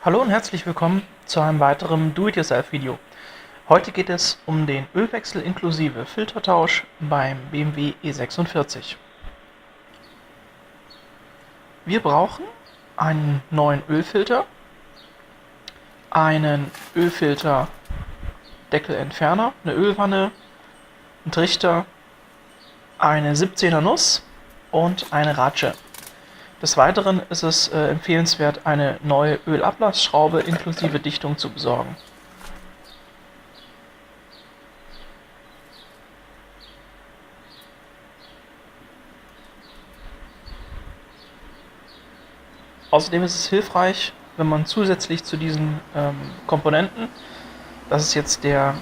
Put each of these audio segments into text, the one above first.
Hallo und herzlich willkommen zu einem weiteren Do-it-yourself-Video. Heute geht es um den Ölwechsel inklusive Filtertausch beim BMW E46. Wir brauchen einen neuen Ölfilter, einen Ölfilter-Deckelentferner, eine Ölwanne, einen Trichter, eine 17er Nuss und eine Ratsche. Des Weiteren ist es empfehlenswert, eine neue Ölablassschraube inklusive Dichtung zu besorgen. Außerdem ist es hilfreich, wenn man zusätzlich zu diesen Komponenten, das ist jetzt der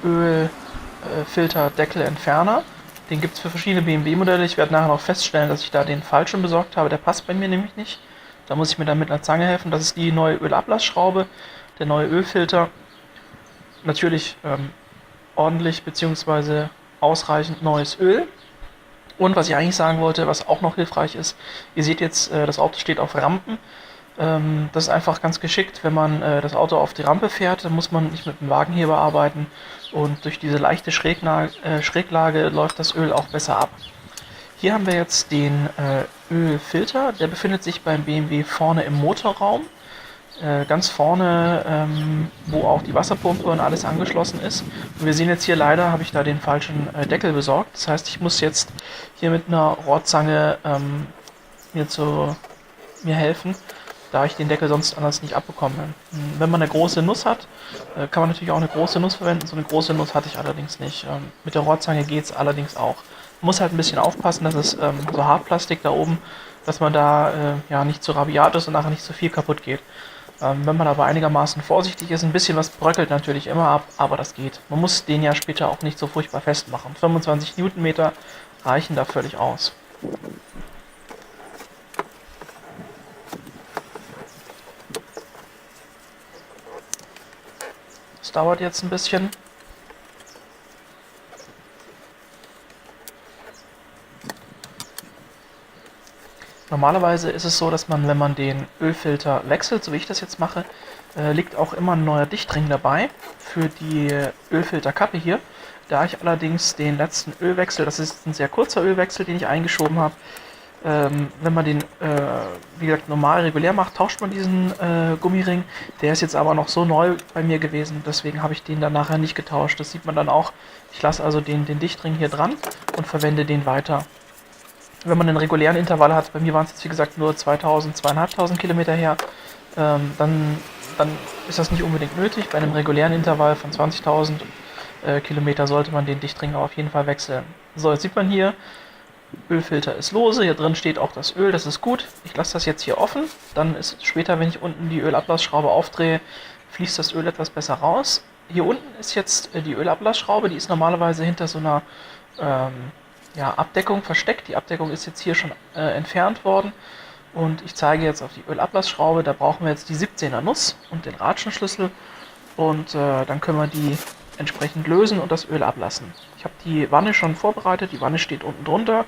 Ölfilter-Deckelentferner, den gibt es für verschiedene BMW-Modelle. Ich werde nachher noch feststellen, dass ich da den falschen besorgt habe. Der passt bei mir nämlich nicht. Da muss ich mir dann mit einer Zange helfen. Das ist die neue Ölablassschraube, der neue Ölfilter. Natürlich ordentlich bzw. ausreichend neues Öl. Und was ich eigentlich sagen wollte, was auch noch hilfreich ist, ihr seht jetzt, das Auto steht auf Rampen. Das ist einfach ganz geschickt, wenn man das Auto auf die Rampe fährt, dann muss man nicht mit dem Wagenheber arbeiten und durch diese leichte Schräglage läuft das Öl auch besser ab. Hier haben wir jetzt den Ölfilter, der befindet sich beim BMW vorne im Motorraum. Ganz vorne, wo auch die Wasserpumpe und alles angeschlossen ist. Und wir sehen jetzt hier leider, habe ich da den falschen Deckel besorgt. Das heißt, ich muss jetzt hier mit einer Rohrzange mir helfen, da ich den Deckel sonst anders nicht abbekomme. Wenn man eine große Nuss hat, kann man natürlich auch eine große Nuss verwenden. So eine große Nuss hatte ich allerdings nicht. Mit der Rohrzange geht es allerdings auch. Man muss halt ein bisschen aufpassen, dass es so Hartplastik da oben, dass man da ja nicht zu rabiat ist und nachher nicht zu viel kaputt geht. Wenn man aber einigermaßen vorsichtig ist, ein bisschen was bröckelt natürlich immer ab, aber das geht. Man muss den ja später auch nicht so furchtbar festmachen. 25 Newtonmeter reichen da völlig aus. Das dauert jetzt ein bisschen. Normalerweise ist es so, dass man, wenn man den Ölfilter wechselt, so wie ich das jetzt mache, liegt auch immer ein neuer Dichtring dabei für die Ölfilterkappe hier. Da ich allerdings den letzten Ölwechsel, das ist ein sehr kurzer Ölwechsel, den ich eingeschoben habe, wenn man den, wie gesagt, normal regulär macht, tauscht man diesen Gummiring. Der ist jetzt aber noch so neu bei mir gewesen, deswegen habe ich den dann nachher nicht getauscht. Das sieht man dann auch. Ich lasse also den Dichtring hier dran und verwende den weiter. Wenn man einen regulären Intervall hat, bei mir waren es jetzt wie gesagt nur 2000, 2500 Kilometer her, dann ist das nicht unbedingt nötig. Bei einem regulären Intervall von 20.000 Kilometer sollte man den Dichtring auf jeden Fall wechseln. So, jetzt sieht man hier, Ölfilter ist lose, hier drin steht auch das Öl, das ist gut. Ich lasse das jetzt hier offen, dann ist später, wenn ich unten die Ölablassschraube aufdrehe, fließt das Öl etwas besser raus. Hier unten ist jetzt die Ölablassschraube, die ist normalerweise hinter so einer ja, Abdeckung versteckt. Die Abdeckung ist jetzt hier schon entfernt worden und ich zeige jetzt auf die Ölablassschraube. Da brauchen wir jetzt die 17er Nuss und den Ratschenschlüssel und dann können wir die entsprechend lösen und das Öl ablassen. Ich habe die Wanne schon vorbereitet, die Wanne steht unten drunter.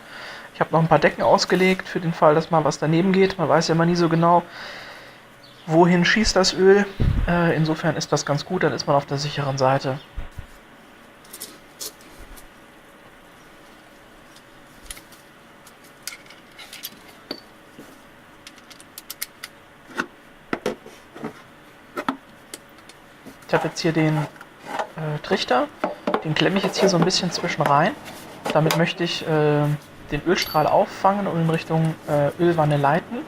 Ich habe noch ein paar Decken ausgelegt für den Fall, dass mal was daneben geht. Man weiß ja immer nie so genau, wohin schießt das Öl. Insofern ist das ganz gut, dann ist man auf der sicheren Seite. Ich habe jetzt hier den Trichter, den klemme ich jetzt hier so ein bisschen zwischen rein. Damit möchte ich den Ölstrahl auffangen und in Richtung Ölwanne leiten.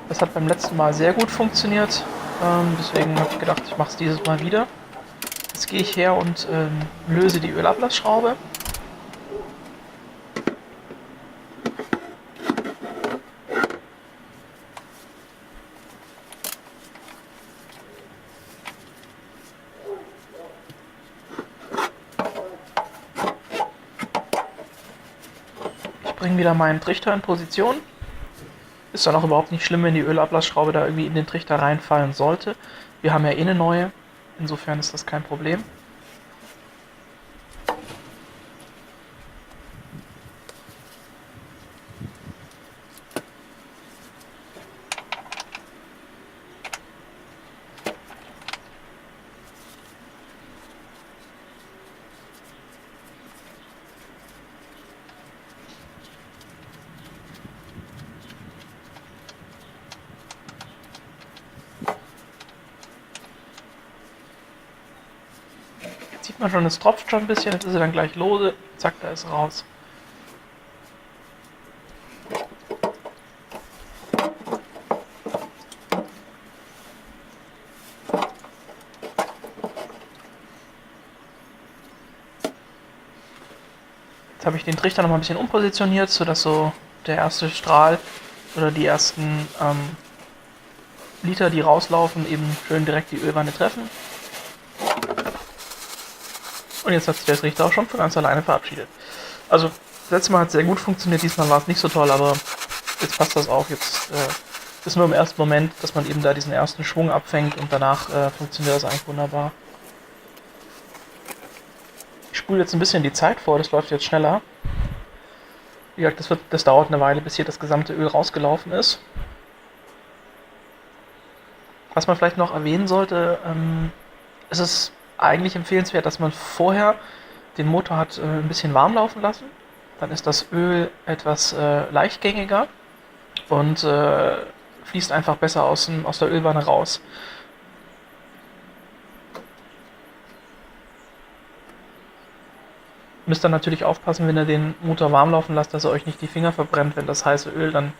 Das hat beim letzten Mal sehr gut funktioniert, deswegen habe ich gedacht, ich mache es dieses Mal wieder. Jetzt gehe ich her und löse die Ölablassschraube. Ich bringe wieder meinen Trichter in Position. Ist dann auch überhaupt nicht schlimm, wenn die Ölablassschraube da irgendwie in den Trichter reinfallen sollte. Wir haben ja eh eine neue, insofern ist das kein Problem. sieht man schon, es tropft schon ein bisschen, jetzt ist er dann gleich lose, zack, da ist er raus. Jetzt habe ich den Trichter noch mal ein bisschen umpositioniert, sodass so der erste Strahl oder die ersten Liter, die rauslaufen, eben schön direkt die Ölwanne treffen. Und jetzt hat sich der Trichter auch schon von ganz alleine verabschiedet. Also, das letzte Mal hat es sehr gut funktioniert, diesmal war es nicht so toll, aber jetzt passt das auch. Jetzt ist nur im ersten Moment, dass man eben da diesen ersten Schwung abfängt und danach funktioniert das eigentlich wunderbar. Ich spule jetzt ein bisschen die Zeit vor, das läuft jetzt schneller. Wie gesagt, das dauert eine Weile, bis hier das gesamte Öl rausgelaufen ist. Was man vielleicht noch erwähnen sollte, ist es eigentlich empfehlenswert, dass man vorher den Motor hat ein bisschen warm laufen lassen. Dann ist das Öl etwas leichtgängiger und fließt einfach besser aus der Ölwanne raus. Müsst dann natürlich aufpassen, wenn ihr den Motor warm laufen lasst, dass er euch nicht die Finger verbrennt, wenn das heiße Öl dann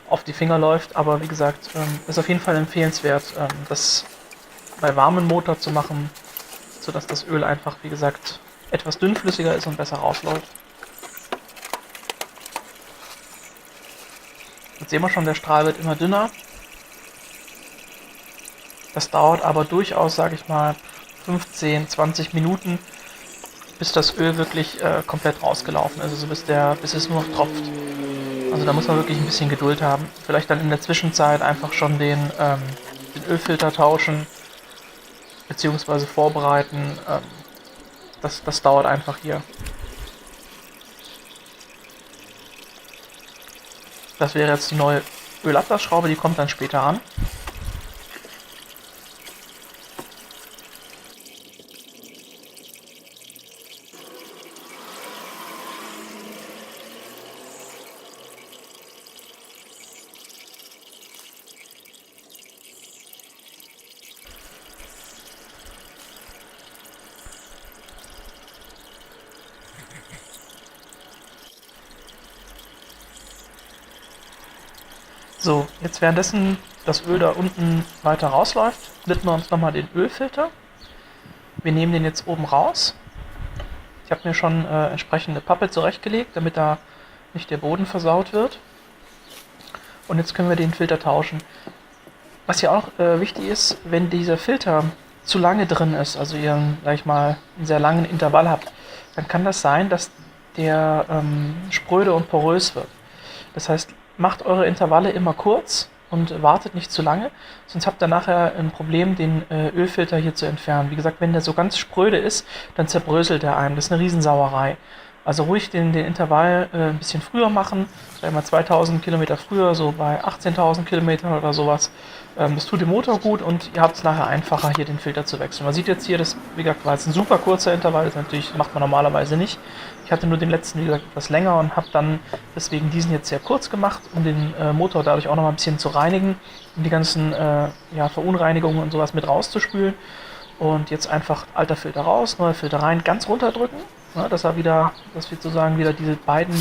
auf die Finger läuft. Aber wie gesagt, ist auf jeden Fall empfehlenswert, das bei warmem Motor zu machen, sodass das Öl einfach, wie gesagt, etwas dünnflüssiger ist und besser rausläuft. Jetzt sehen wir schon, der Strahl wird immer dünner. Das dauert aber durchaus, sage ich mal, 15, 20 Minuten, bis das Öl wirklich komplett rausgelaufen ist, also bis es nur noch tropft. Also da muss man wirklich ein bisschen Geduld haben. Vielleicht dann in der Zwischenzeit einfach schon den Ölfilter tauschen, beziehungsweise vorbereiten. Das dauert einfach hier. Das wäre jetzt die neue Ölablassschraube, die kommt dann später an. So, jetzt währenddessen das Öl da unten weiter rausläuft, widmen wir uns nochmal den Ölfilter. Wir nehmen den jetzt oben raus. Ich habe mir schon entsprechende Pappe zurechtgelegt, damit da nicht der Boden versaut wird. Und jetzt können wir den Filter tauschen. Was hier auch wichtig ist, wenn dieser Filter zu lange drin ist, also ihr, sag ich mal, einen sehr langen Intervall habt, dann kann das sein, dass der spröde und porös wird. Das heißt, macht eure Intervalle immer kurz und wartet nicht zu lange, sonst habt ihr nachher ein Problem, den Ölfilter hier zu entfernen. Wie gesagt, wenn der so ganz spröde ist, dann zerbröselt der einem. Das ist eine Riesensauerei. Also ruhig den Intervall ein bisschen früher machen, sagen wir mal 2000 Kilometer früher, so bei 18.000 Kilometern oder sowas. Das tut dem Motor gut und ihr habt es nachher einfacher, hier den Filter zu wechseln. Man sieht jetzt hier, das wie gesagt, war jetzt ein super kurzer Intervall, das natürlich macht man normalerweise nicht. Ich hatte nur den letzten, wie gesagt, etwas länger und habe dann deswegen diesen jetzt sehr kurz gemacht, um den Motor dadurch auch noch mal ein bisschen zu reinigen, um die ganzen Verunreinigungen und sowas mit rauszuspülen. Und jetzt einfach alter Filter raus, neuer Filter rein, ganz runterdrücken, ne, dass wir sozusagen wieder diese beiden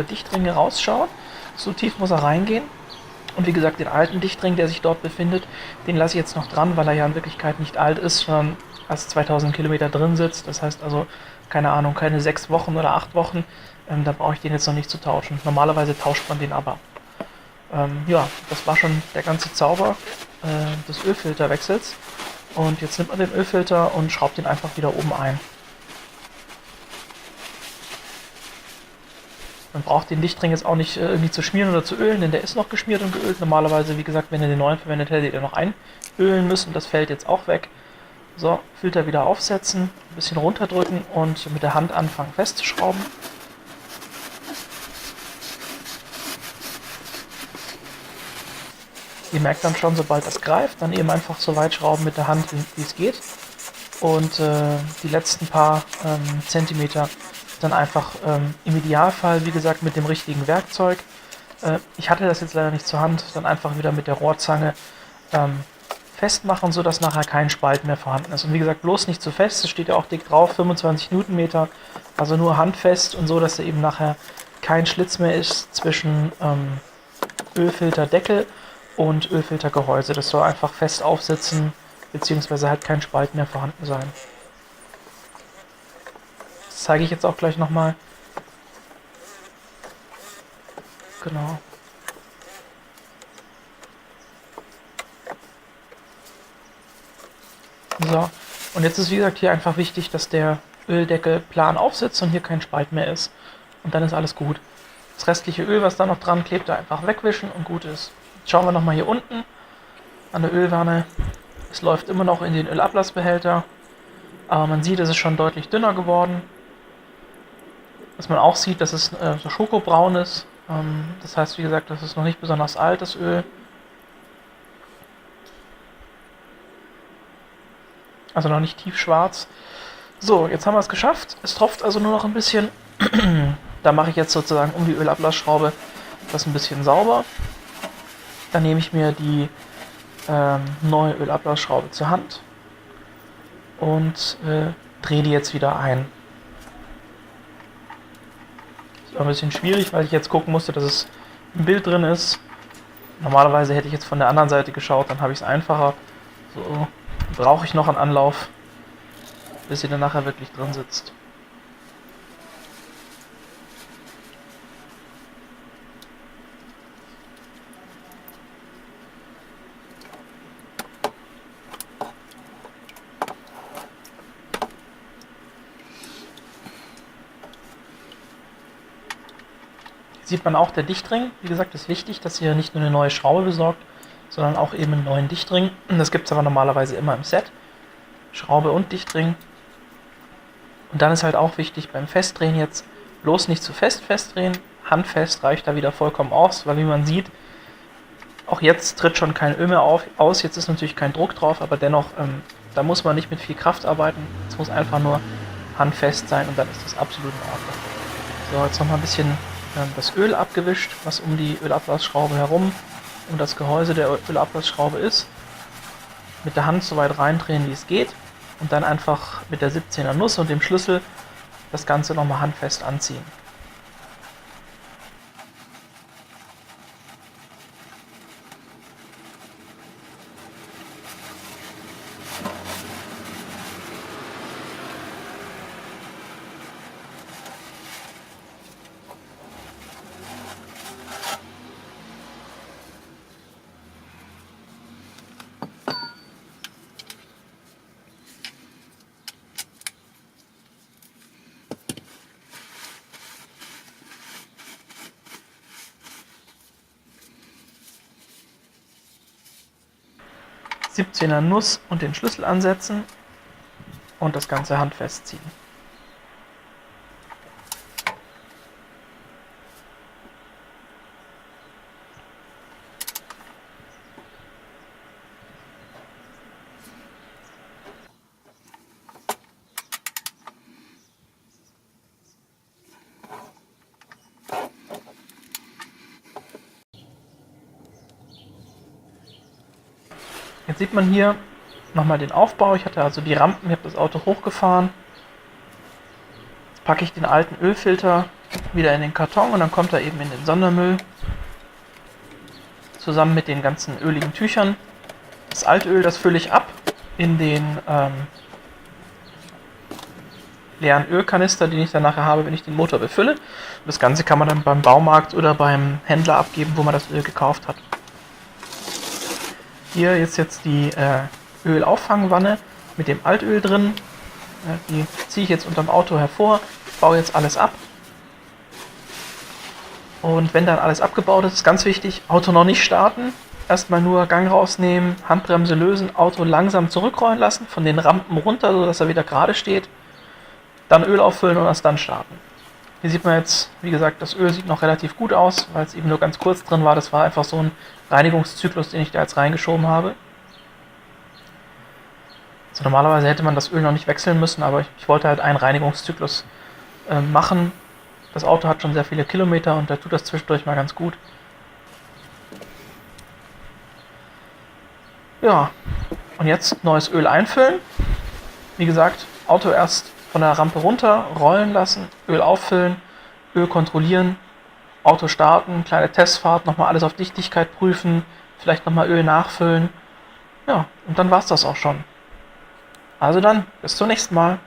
Dichtringe rausschauen. So tief muss er reingehen. Und wie gesagt, den alten Dichtring, der sich dort befindet, den lasse ich jetzt noch dran, weil er ja in Wirklichkeit nicht alt ist, sondern erst 2000 Kilometer drin sitzt. Das heißt also, keine Ahnung, keine 6 Wochen oder 8 Wochen. Da brauche ich den jetzt noch nicht zu tauschen. Normalerweise tauscht man den aber. Ja, das war schon der ganze Zauber des Ölfilterwechsels. Und jetzt nimmt man den Ölfilter und schraubt ihn einfach wieder oben ein. Man braucht den Dichtring jetzt auch nicht irgendwie zu schmieren oder zu ölen, denn der ist noch geschmiert und geölt. Normalerweise, wie gesagt, wenn ihr den neuen verwendet hättet, ihr noch einölen müssen. Das fällt jetzt auch weg. So, Filter wieder aufsetzen, ein bisschen runterdrücken und mit der Hand anfangen festzuschrauben. Ihr merkt dann schon, sobald das greift, dann eben einfach so weit schrauben mit der Hand, wie es geht. Und die letzten paar Zentimeter dann einfach im Idealfall, wie gesagt, mit dem richtigen Werkzeug. Ich hatte das jetzt leider nicht zur Hand, dann einfach wieder mit der Rohrzange festmachen, sodass nachher kein Spalt mehr vorhanden ist. Und wie gesagt, bloß nicht zu fest, es steht ja auch dick drauf, 25 Newtonmeter, also nur handfest und so, dass da eben nachher kein Schlitz mehr ist zwischen Ölfilterdeckel und Ölfiltergehäuse. Das soll einfach fest aufsitzen, beziehungsweise halt kein Spalt mehr vorhanden sein. Das zeige ich jetzt auch gleich nochmal. Genau. So, und jetzt ist wie gesagt hier einfach wichtig, dass der Öldeckel plan aufsitzt und hier kein Spalt mehr ist. Und dann ist alles gut. Das restliche Öl, was da noch dran klebt, da einfach wegwischen und gut ist. Jetzt schauen wir nochmal hier unten an der Ölwanne. Es läuft immer noch in den Ölablassbehälter, aber man sieht, es ist schon deutlich dünner geworden. Was man auch sieht, dass es so schokobraun ist. Das heißt, wie gesagt, das ist noch nicht besonders altes Öl. Also noch nicht tiefschwarz. So, jetzt haben wir es geschafft. Es tropft also nur noch ein bisschen. Da mache ich jetzt sozusagen um die Ölablassschraube das ein bisschen sauber. Dann nehme ich mir die neue Ölablassschraube zur Hand und drehe die jetzt wieder ein. Das ist ein bisschen schwierig, weil ich jetzt gucken musste, dass es im Bild drin ist. Normalerweise hätte ich jetzt von der anderen Seite geschaut, dann habe ich es einfacher. So brauche ich noch einen Anlauf, bis sie dann nachher wirklich drin sitzt. Sieht man auch, der Dichtring, wie gesagt, ist wichtig, dass ihr nicht nur eine neue Schraube besorgt, sondern auch eben einen neuen Dichtring. Das gibt es aber normalerweise immer im Set. Schraube und Dichtring. Und dann ist halt auch wichtig beim Festdrehen jetzt bloß nicht zu festdrehen. Handfest reicht da wieder vollkommen aus, weil wie man sieht, auch jetzt tritt schon kein Öl mehr aus. Jetzt ist natürlich kein Druck drauf, aber dennoch, da muss man nicht mit viel Kraft arbeiten. Es muss einfach nur handfest sein und dann ist das absolut in Ordnung. So, jetzt nochmal ein bisschen das Öl abgewischt, was um die Ölablassschraube herum, um das Gehäuse der Ölablassschraube ist. Mit der Hand so weit reindrehen, wie es geht. Und dann einfach mit der 17er Nuss und dem Schlüssel das Ganze nochmal handfest anziehen. er Nuss und den Schlüssel ansetzen und das Ganze handfest ziehen. Jetzt sieht man hier nochmal den Aufbau. Ich hatte also die Rampen, ich habe das Auto hochgefahren. Jetzt packe ich den alten Ölfilter wieder in den Karton und dann kommt er eben in den Sondermüll. Zusammen mit den ganzen öligen Tüchern. Das Altöl, das fülle ich ab in den leeren Ölkanister, den ich dann nachher habe, wenn ich den Motor befülle. Und das Ganze kann man dann beim Baumarkt oder beim Händler abgeben, wo man das Öl gekauft hat. Hier ist jetzt die Ölauffangwanne mit dem Altöl drin. Die ziehe ich jetzt unterm Auto hervor, baue jetzt alles ab. Und wenn dann alles abgebaut ist, ist ganz wichtig, Auto noch nicht starten. Erstmal nur Gang rausnehmen, Handbremse lösen, Auto langsam zurückrollen lassen, von den Rampen runter, sodass er wieder gerade steht. Dann Öl auffüllen und erst dann starten. Hier sieht man jetzt, wie gesagt, das Öl sieht noch relativ gut aus, weil es eben nur ganz kurz drin war. Das war einfach so ein Reinigungszyklus, den ich da jetzt reingeschoben habe. Also normalerweise hätte man das Öl noch nicht wechseln müssen, aber ich wollte halt einen Reinigungszyklus machen. Das Auto hat schon sehr viele Kilometer und da tut das zwischendurch mal ganz gut. Ja, Und jetzt neues Öl einfüllen. Wie gesagt, Auto erst von der Rampe runter, rollen lassen, Öl auffüllen, Öl kontrollieren, Auto starten, kleine Testfahrt, nochmal alles auf Dichtigkeit prüfen, vielleicht nochmal Öl nachfüllen. Ja, und dann war's das auch schon. Also dann, bis zum nächsten Mal.